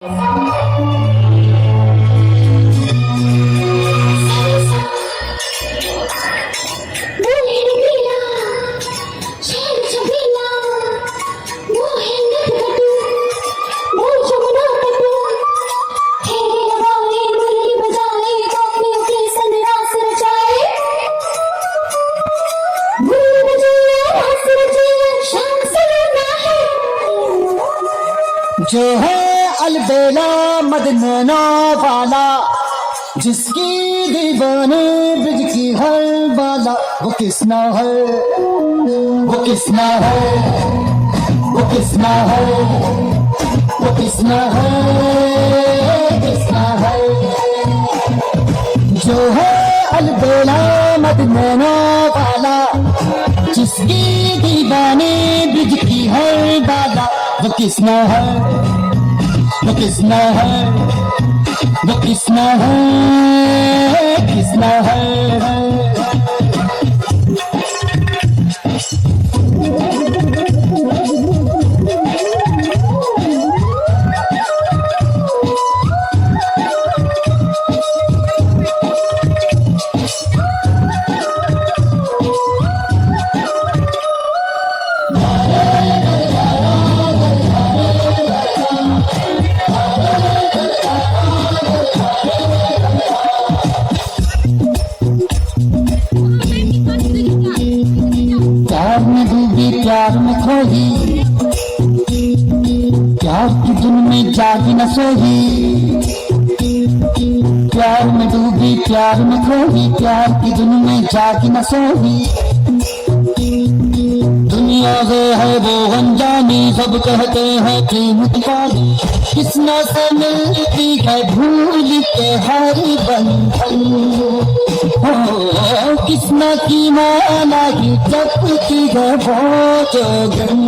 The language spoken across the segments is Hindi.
जो है अलबेला मदनैना वाला, जिसकी दीवाने ब्रिज की हर बाला, वो किसना है, वो किसना है, वो किसना है, वो किसना है, किसना है। जो है अलबेला मदनैना वाला, जिसकी दीवाने ब्रिज की हर बाला, वो किसना है, वो किसना है, वो किसना है, किसना है। प्यार में खोई, प्यार की धुन में जागी न सोई, प्यार में डूबी प्यार में खोई, प्यार की धुन में जागी न सोई। दुनिया से है वो अनजानी, सब कहते हैं प्रेम दीवानी, किसना से मिलती है भूल के हर बंधन, किसना की माला की जपती है वो जोगन।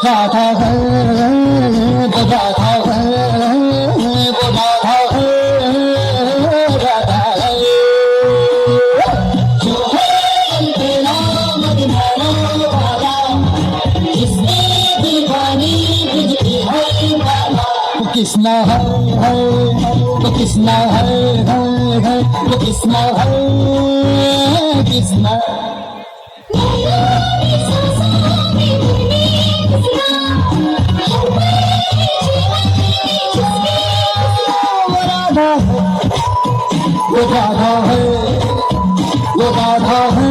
राधा है, वो राधा है, वो राधा है, राधा है। जो है अलबेला मदनैना वाला, जिसने दीवानी ब्रिज की हर बाला, वो किसना है, वो किसना है, वो किसना है, किसना। वो राधा है, वो राधा है,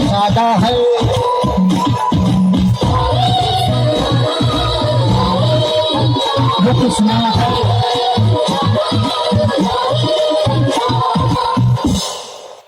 राधा है। वो कृष्णा है,